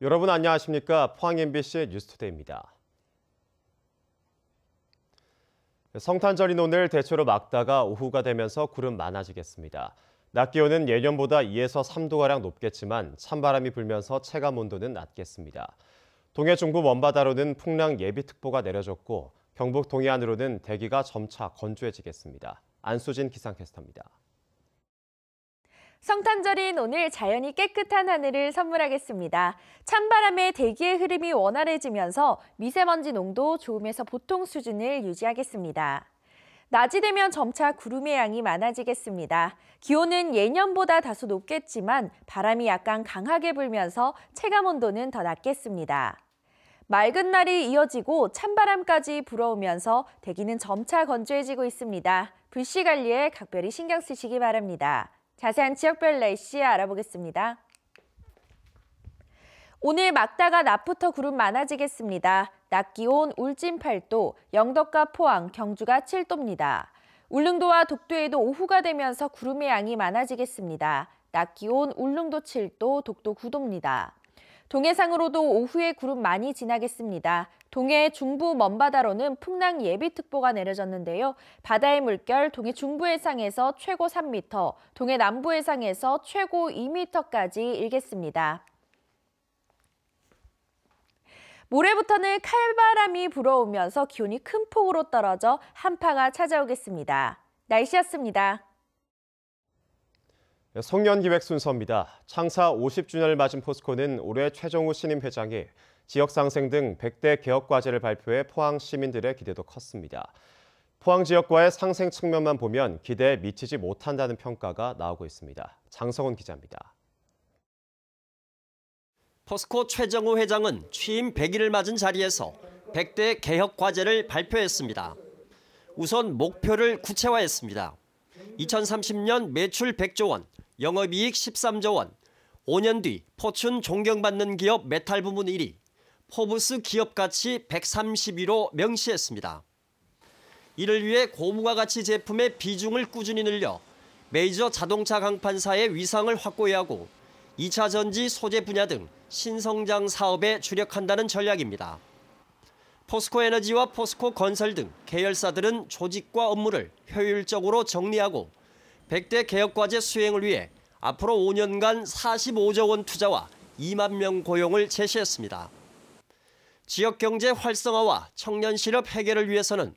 여러분 안녕하십니까? 포항 MBC 뉴스투데이입니다. 성탄절인 오늘 대체로 맑다가 오후가 되면서 구름 많아지겠습니다. 낮 기온은 예년보다 2에서 3도가량 높겠지만 찬바람이 불면서 체감 온도는 낮겠습니다. 동해 중부 먼바다로는 풍랑 예비특보가 내려졌고 경북 동해안으로는 대기가 점차 건조해지겠습니다. 안수진 기상캐스터입니다. 성탄절인 오늘 자연이 깨끗한 하늘을 선물하겠습니다. 찬바람에 대기의 흐름이 원활해지면서 미세먼지 농도 좋음에서 보통 수준을 유지하겠습니다. 낮이 되면 점차 구름의 양이 많아지겠습니다. 기온은 예년보다 다소 높겠지만 바람이 약간 강하게 불면서 체감 온도는 더 낮겠습니다. 맑은 날이 이어지고 찬바람까지 불어오면서 대기는 점차 건조해지고 있습니다. 불씨 관리에 각별히 신경 쓰시기 바랍니다. 자세한 지역별 날씨 알아보겠습니다. 오늘 맑다가 낮부터 구름 많아지겠습니다. 낮 기온 울진 8도, 영덕과 포항, 경주가 7도입니다. 울릉도와 독도에도 오후가 되면서 구름의 양이 많아지겠습니다. 낮 기온 울릉도 7도, 독도 9도입니다. 동해상으로도 오후에 구름 많이 지나겠습니다. 동해 중부 먼바다로는 풍랑 예비특보가 내려졌는데요. 바다의 물결 동해 중부 해상에서 최고 3m, 동해 남부 해상에서 최고 2m까지 일겠습니다. 모레부터는 칼바람이 불어오면서 기온이 큰 폭으로 떨어져 한파가 찾아오겠습니다. 날씨였습니다. 송년기획 순서입니다. 창사 50주년을 맞은 포스코는 올해 최정우 신임 회장이 지역 상생 등 100대 개혁 과제를 발표해 포항 시민들의 기대도 컸습니다. 포항 지역과의 상생 측면만 보면 기대에 미치지 못한다는 평가가 나오고 있습니다. 장성훈 기자입니다. 포스코 최정우 회장은 취임 100일을 맞은 자리에서 100대 개혁 과제를 발표했습니다. 우선 목표를 구체화했습니다. 2030년 매출 100조 원, 영업이익 13조 원, 5년 뒤 포춘 존경받는 기업 메탈 부문 1위, 포브스 기업 가치 131호 명시했습니다. 이를 위해 고무가 가치 제품의 비중을 꾸준히 늘려 메이저 자동차 강판사의 위상을 확고히 하고 2차 전지 소재 분야 등 신성장 사업에 주력한다는 전략입니다. 포스코 에너지와 포스코 건설 등 계열사들은 조직과 업무를 효율적으로 정리하고 100대 개혁과제 수행을 위해 앞으로 5년간 45조 원 투자와 2만 명 고용을 제시했습니다. 지역경제 활성화와 청년 실업 해결을 위해서는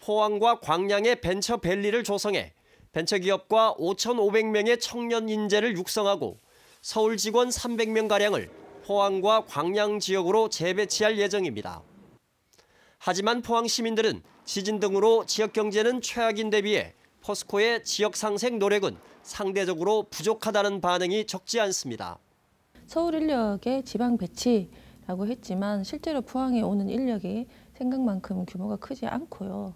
포항과 광양의 벤처밸리를 조성해 벤처기업과 5,500명의 청년 인재를 육성하고 서울 직원 300명가량을 포항과 광양 지역으로 재배치할 예정입니다. 하지만 포항 시민들은 지진 등으로 지역 경제는 최악인 대비해 포스코의 지역 상생 노력은 상대적으로 부족하다는 반응이 적지 않습니다. 서울 인력의 지방 배치라고 했지만 실제로 포항에 오는 인력이 생각만큼 규모가 크지 않고요.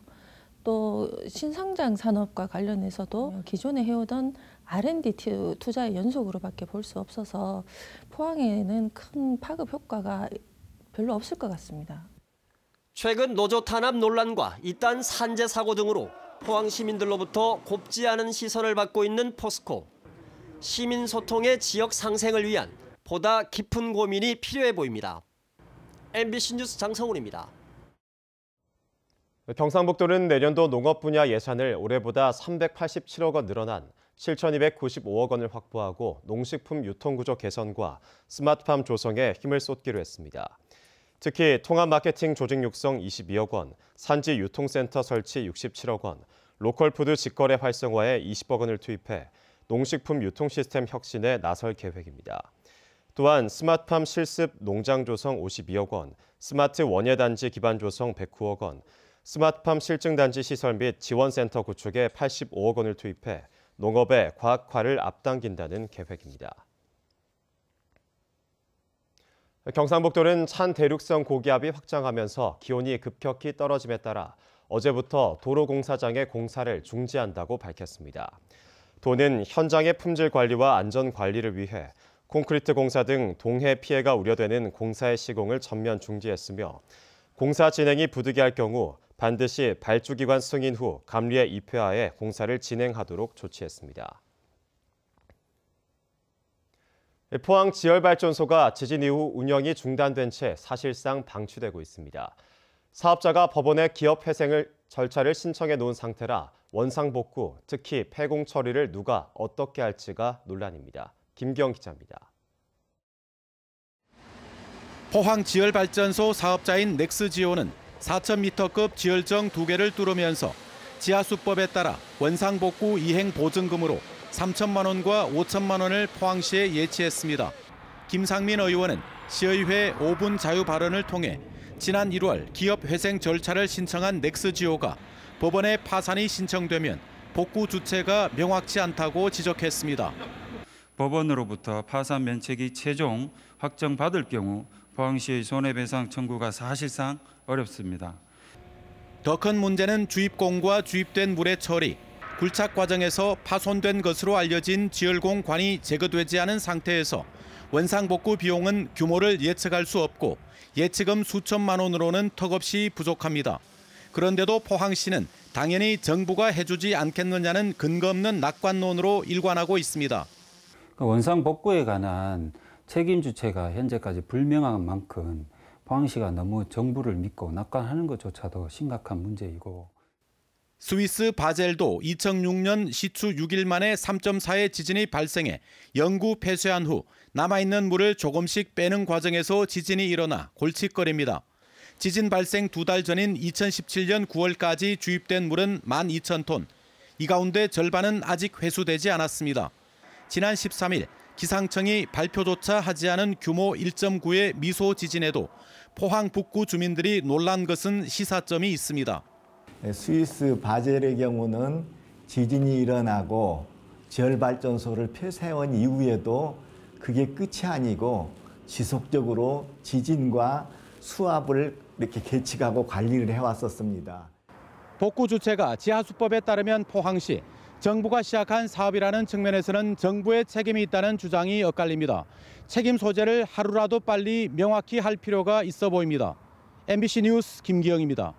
또 신성장 산업과 관련해서도 기존에 해오던 R&D 투자의 연속으로밖에 볼 수 없어서 포항에는 큰 파급 효과가 별로 없을 것 같습니다. 최근 노조 탄압 논란과 이딴 산재 사고 등으로 포항 시민들로부터 곱지 않은 시선을 받고 있는 포스코. 시민 소통의 지역 상생을 위한 보다 깊은 고민이 필요해 보입니다. MBC 뉴스 장성훈입니다. 경상북도는 내년도 농업 분야 예산을 올해보다 387억 원 늘어난 7,295억 원을 확보하고 농식품 유통구조 개선과 스마트팜 조성에 힘을 쏟기로 했습니다. 특히 통합 마케팅 조직 육성 22억 원, 산지 유통센터 설치 67억 원, 로컬푸드 직거래 활성화에 20억 원을 투입해 농식품 유통 시스템 혁신에 나설 계획입니다. 또한 스마트팜 실습 농장 조성 52억 원, 스마트 원예단지 기반 조성 109억 원, 스마트팜 실증단지 시설 및 지원센터 구축에 85억 원을 투입해 농업의 과학화를 앞당긴다는 계획입니다. 경상북도는 찬 대륙성 고기압이 확장하면서 기온이 급격히 떨어짐에 따라 어제부터 도로공사장의 공사를 중지한다고 밝혔습니다. 도는 현장의 품질 관리와 안전 관리를 위해 콘크리트 공사 등 동해 피해가 우려되는 공사의 시공을 전면 중지했으며 공사 진행이 부득이할 경우 반드시 발주기관 승인 후 감리에 입회하에 공사를 진행하도록 조치했습니다. 포항 지열발전소가 지진 이후 운영이 중단된 채 사실상 방치되고 있습니다. 사업자가 법원에 기업 회생 절차를 신청해 놓은 상태라 원상복구, 특히 폐공 처리를 누가 어떻게 할지가 논란입니다. 김기영 기자입니다. 포항 지열발전소 사업자인 넥스지오는 4,000m급 지열정 2개를 뚫으면서 지하수법에 따라 원상복구 이행 보증금으로 3천만 원과 5천만 원을 포항시에 예치했습니다. 김상민 의원은 시의회 5분 자유 발언을 통해 지난 1월 기업 회생 절차를 신청한 넥스지오가 법원에 파산이 신청되면 복구 주체가 명확치 않다고 지적했습니다. 법원으로부터 파산 면책이 최종 확정받을 경우 포항시의 손해배상 청구가 사실상 어렵습니다. 더 큰 문제는 주입공과 주입된 물의 처리, 굴착 과정에서 파손된 것으로 알려진 지열공관이 제거되지 않은 상태에서 원상복구 비용은 규모를 예측할 수 없고 예치금 수천만 원으로는 턱없이 부족합니다. 그런데도 포항시는 당연히 정부가 해주지 않겠느냐는 근거 없는 낙관론으로 일관하고 있습니다. 원상복구에 관한 책임 주체가 현재까지 불명한 만큼 포항시가 너무 정부를 믿고 낙관하는 것조차도 심각한 문제이고. 스위스 바젤도 2006년 시추 6일 만에 3.4의 지진이 발생해 영구 폐쇄한 후 남아있는 물을 조금씩 빼는 과정에서 지진이 일어나 골칫거립니다. 지진 발생 2달 전인 2017년 9월까지 주입된 물은 12,000톤. 이 가운데 절반은 아직 회수되지 않았습니다. 지난 13일 기상청이 발표조차 하지 않은 규모 1.9의 미소 지진에도 포항 북구 주민들이 놀란 것은 시사점이 있습니다. 스위스 바젤의 경우는 지진이 일어나고 지열발전소를 폐쇄한 이후에도 그게 끝이 아니고 지속적으로 지진과 수압을 이렇게 계측하고 관리를 해왔었습니다. 복구 주체가 지하수법에 따르면 포항시, 정부가 시작한 사업이라는 측면에서는 정부의 책임이 있다는 주장이 엇갈립니다. 책임 소재를 하루라도 빨리 명확히 할 필요가 있어 보입니다. MBC 뉴스 김기영입니다.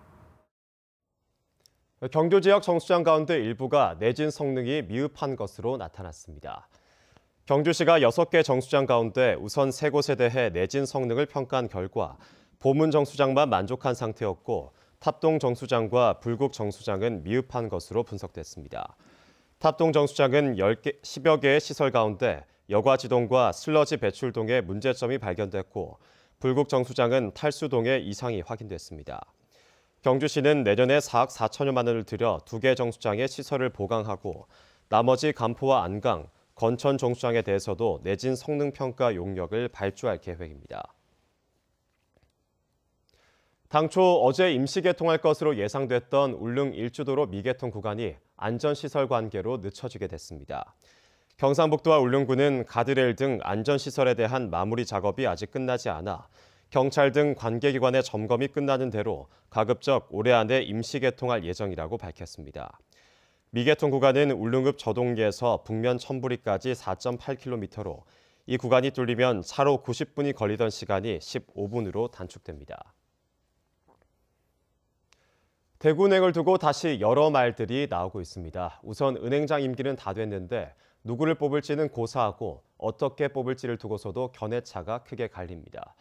경주 지역 정수장 가운데 일부가 내진 성능이 미흡한 것으로 나타났습니다. 경주시가 6개 정수장 가운데 우선 3곳에 대해 내진 성능을 평가한 결과 보문 정수장만 만족한 상태였고 탑동 정수장과 불국 정수장은 미흡한 것으로 분석됐습니다. 탑동 정수장은 10여 개의 시설 가운데 여과지동과 슬러지 배출동에 문제점이 발견됐고 불국 정수장은 탈수동에 이상이 확인됐습니다. 경주시는 내년에 4억 4천여만 원을 들여 2개 정수장의 시설을 보강하고 나머지 간포와 안강, 건천 정수장에 대해서도 내진 성능 평가 용역을 발주할 계획입니다. 당초 어제 임시 개통할 것으로 예상됐던 울릉 1주도로 미개통 구간이 안전시설 관계로 늦춰지게 됐습니다. 경상북도와 울릉군은 가드레일 등 안전시설에 대한 마무리 작업이 아직 끝나지 않아 경찰 등 관계기관의 점검이 끝나는 대로 가급적 올해 안에 임시 개통할 예정이라고 밝혔습니다. 미개통 구간은 울릉읍 저동리에서 북면 천부리까지 4.8km로 이 구간이 뚫리면 차로 90분이 걸리던 시간이 15분으로 단축됩니다. 대구은행을 두고 다시 여러 말들이 나오고 있습니다. 우선 은행장 임기는 다 됐는데 누구를 뽑을지는 고사하고 어떻게 뽑을지를 두고서도 견해차가 크게 갈립니다.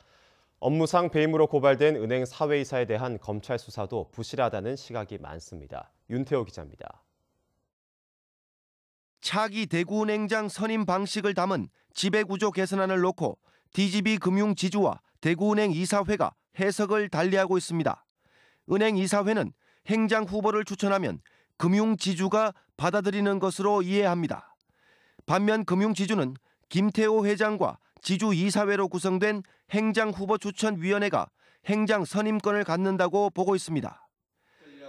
업무상 배임으로 고발된 은행 사회이사에 대한 검찰 수사도 부실하다는 시각이 많습니다. 윤태호 기자입니다. 차기 대구은행장 선임 방식을 담은 지배구조 개선안을 놓고 DGB금융지주와 대구은행 이사회가 해석을 달리하고 있습니다. 은행 이사회는 행장 후보를 추천하면 금융지주가 받아들이는 것으로 이해합니다. 반면 금융지주는 김태호 회장과 지주 이사회로 구성된 행장후보추천위원회가 행장 선임권을 갖는다고 보고 있습니다.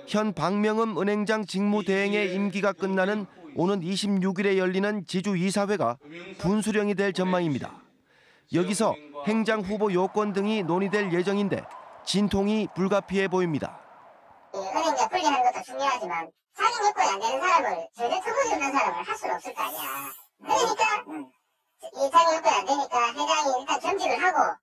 현 박명흠 은행장 직무대행의 임기가 끝나는 오는 26일에 열리는 지주 이사회가 분수령이 될 전망입니다. 여기서 행장후보 요건 등이 논의될 예정인데 진통이 불가피해 보입니다. 은행장 분리하는 것도 중요하지만 자기 여건이 안 되는 사람을 절대 처벌이 없는 사람을 할 수는 없을 거 아니야. 그러니까 이 자기 여건이 안 되니까 회장이 일단 겸직을 하고.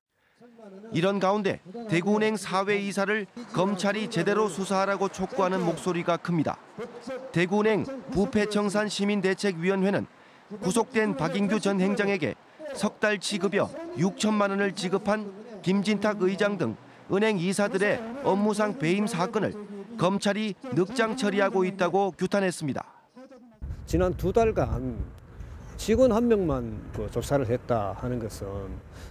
이런 가운데 대구은행 사회이사를 검찰이 제대로 수사하라고 촉구하는 목소리가 큽니다. 대구은행 부패청산 시민대책위원회는 구속된 박인규 전 행장에게 석 달치 급여 6천만 원을 지급한 김진탁 의장 등 은행 이사들의 업무상 배임 사건을 검찰이 늑장 처리하고 있다고 규탄했습니다. 지난 2달간 직원 한 명만 조사를 했다 하는 것은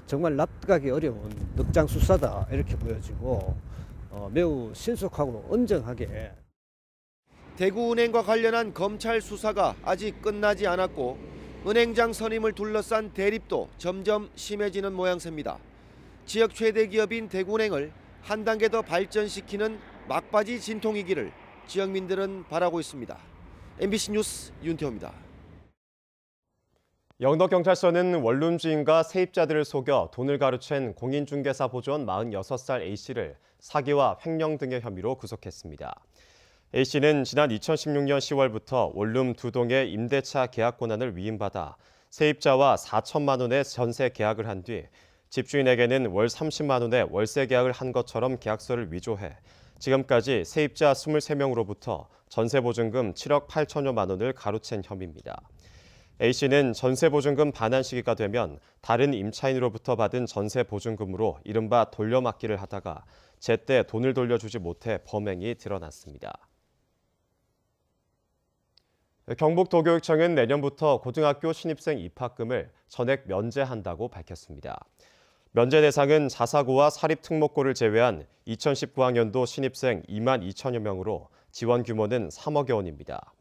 정말 납득하기 어려운 늑장 수사다 이렇게 보여지고 매우 신속하고 엄정하게. 대구은행과 관련한 검찰 수사가 아직 끝나지 않았고 은행장 선임을 둘러싼 대립도 점점 심해지는 모양새입니다. 지역 최대 기업인 대구은행을 한 단계 더 발전시키는 막바지 진통이기를 지역민들은 바라고 있습니다. MBC 뉴스 윤태호입니다. 영덕경찰서는 원룸 주인과 세입자들을 속여 돈을 가로챈 공인중개사 보조원 46살 A씨를 사기와 횡령 등의 혐의로 구속했습니다. A씨는 지난 2016년 10월부터 원룸 2동의 임대차 계약 권한을 위임받아 세입자와 4천만 원의 전세 계약을 한 뒤 집주인에게는 월 30만 원의 월세 계약을 한 것처럼 계약서를 위조해 지금까지 세입자 23명으로부터 전세보증금 7억 8천여만 원을 가로챈 혐의입니다. A씨는 전세보증금 반환 시기가 되면 다른 임차인으로부터 받은 전세보증금으로 이른바 돌려막기를 하다가 제때 돈을 돌려주지 못해 범행이 드러났습니다. 경북도교육청은 내년부터 고등학교 신입생 입학금을 전액 면제한다고 밝혔습니다. 면제 대상은 자사고와 사립특목고를 제외한 2019학년도 신입생 2만 2천여 명으로 지원 규모는 3억여 원입니다.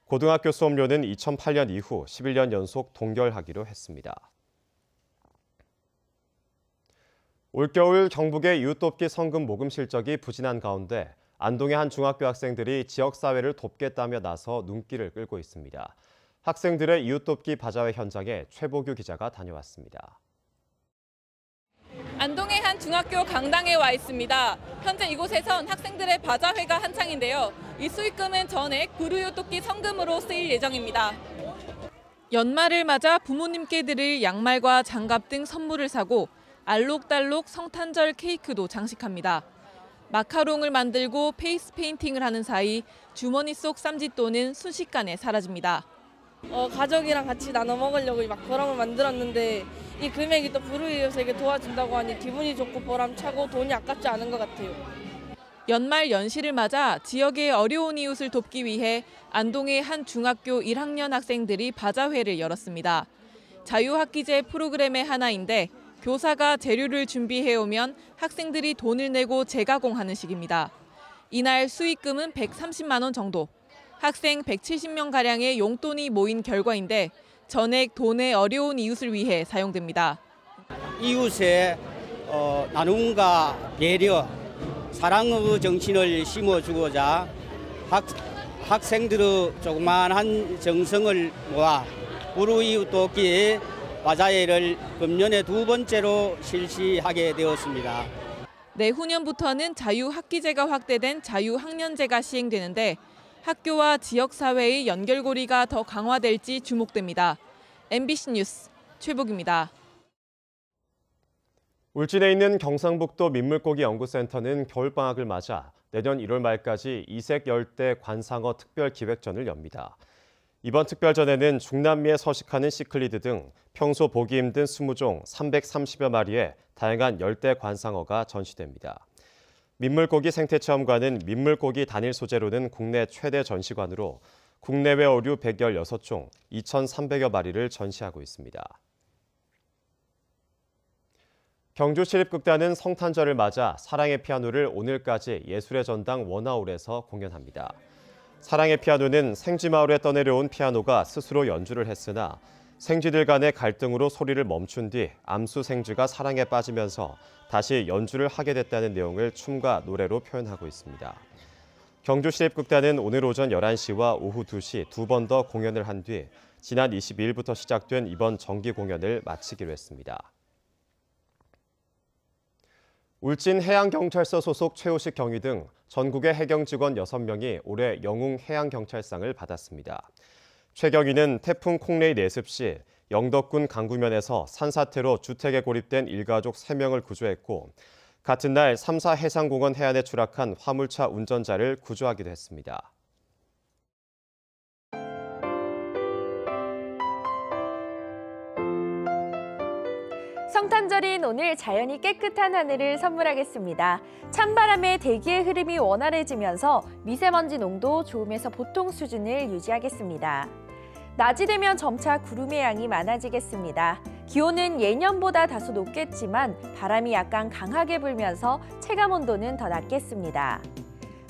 고등학교 수업료는 2008년 이후 11년 연속 동결하기로 했습니다. 올겨울 경북의 이웃돕기 성금 모금 실적이 부진한 가운데 안동의 한 중학교 학생들이 지역사회를 돕겠다며 나서 눈길을 끌고 있습니다. 학생들의 이웃돕기 바자회 현장에 최보규 기자가 다녀왔습니다. 안동의 한 중학교 강당에 와 있습니다. 현재 이곳에선 학생들의 바자회가 한창인데요. 이 수익금은 전액 불우이웃돕기 성금으로 쓰일 예정입니다. 연말을 맞아 부모님께 드릴 양말과 장갑 등 선물을 사고 알록달록 성탄절 케이크도 장식합니다. 마카롱을 만들고 페이스 페인팅을 하는 사이 주머니 속 쌈짓돈은 순식간에 사라집니다. 가족이랑 같이 나눠 먹으려고 마카롱을 만들었는데 이 금액이 또 불우이웃에게 도와준다고 하니 기분이 좋고 보람차고 돈이 아깝지 않은 것 같아요. 연말 연시를 맞아 지역의 어려운 이웃을 돕기 위해 안동의 한 중학교 1학년 학생들이 바자회를 열었습니다. 자유학기제 프로그램의 하나인데 교사가 재료를 준비해오면 학생들이 돈을 내고 재가공하는 식입니다. 이날 수익금은 130만 원 정도. 학생 170명가량의 용돈이 모인 결과인데 전액 돈의 어려운 이웃을 위해 사용됩니다. 이웃의 나눔과 배려, 사랑의 정신을 심어주고자 학생들의 조그만한 정성을 모아 불우이웃돕기 바자회를 금년에 2번째로 실시하게 되었습니다. 내후년부터는 자유학기제가 확대된 자유학년제가 시행되는데 학교와 지역사회의 연결고리가 더 강화될지 주목됩니다. MBC 뉴스 최복입니다. 울진에 있는 경상북도 민물고기 연구센터는 겨울방학을 맞아 내년 1월 말까지 이색 열대 관상어 특별기획전을 엽니다. 이번 특별전에는 중남미에 서식하는 시클리드 등 평소 보기 힘든 20종 330여 마리의 다양한 열대 관상어가 전시됩니다. 민물고기 생태체험관은 민물고기 단일 소재로는 국내 최대 전시관으로 국내외 어류 116종 2,300여 마리를 전시하고 있습니다. 경주시립극단은 성탄절을 맞아 사랑의 피아노를 오늘까지 예술의 전당 원아울에서 공연합니다. 사랑의 피아노는 생쥐마을에 떠내려온 피아노가 스스로 연주를 했으나 생쥐들 간의 갈등으로 소리를 멈춘 뒤 암수 생쥐가 사랑에 빠지면서 다시 연주를 하게 됐다는 내용을 춤과 노래로 표현하고 있습니다. 경주시립극단은 오늘 오전 11시와 오후 2시 2번 더 공연을 한 뒤 지난 22일부터 시작된 이번 정기 공연을 마치기로 했습니다. 울진 해양경찰서 소속 최우식 경위 등 전국의 해경 직원 6명이 올해 영웅해양경찰상을 받았습니다. 최 경위는 태풍 콩레이 내습 시 영덕군 강구면에서 산사태로 주택에 고립된 일가족 3명을 구조했고 같은 날 3사 해상공원 해안에 추락한 화물차 운전자를 구조하기도 했습니다. 성탄절인 오늘 자연이 깨끗한 하늘을 선물하겠습니다. 찬바람에 대기의 흐름이 원활해지면서 미세먼지 농도 좋음에서 보통 수준을 유지하겠습니다. 낮이 되면 점차 구름의 양이 많아지겠습니다. 기온은 예년보다 다소 높겠지만 바람이 약간 강하게 불면서 체감온도는 더 낮겠습니다.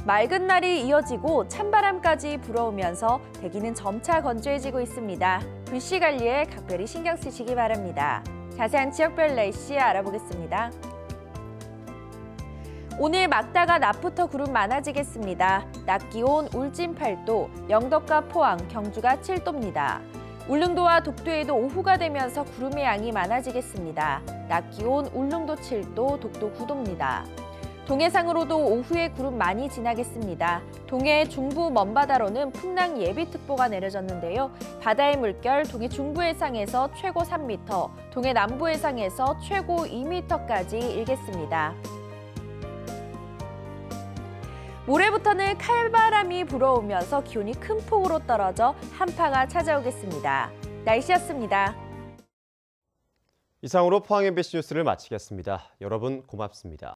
맑은 날이 이어지고 찬바람까지 불어오면서 대기는 점차 건조해지고 있습니다. 불씨 관리에 각별히 신경 쓰시기 바랍니다. 자세한 지역별 날씨 알아보겠습니다. 오늘 막다가 낮부터 구름 많아지겠습니다. 낮 기온 울진 8도, 영덕과 포항, 경주가 7도입니다. 울릉도와 독도에도 오후가 되면서 구름의 양이 많아지겠습니다. 낮 기온 울릉도 7도, 독도 9도입니다. 동해상으로도 오후에 구름 많이 지나겠습니다. 동해 중부 먼바다로는 풍랑 예비특보가 내려졌는데요. 바다의 물결 동해 중부 해상에서 최고 3m, 동해 남부 해상에서 최고 2m까지 일겠습니다. 모레부터는 칼바람이 불어오면서 기온이 큰 폭으로 떨어져 한파가 찾아오겠습니다. 날씨였습니다. 이상으로 포항 MBC 뉴스를 마치겠습니다. 여러분 고맙습니다.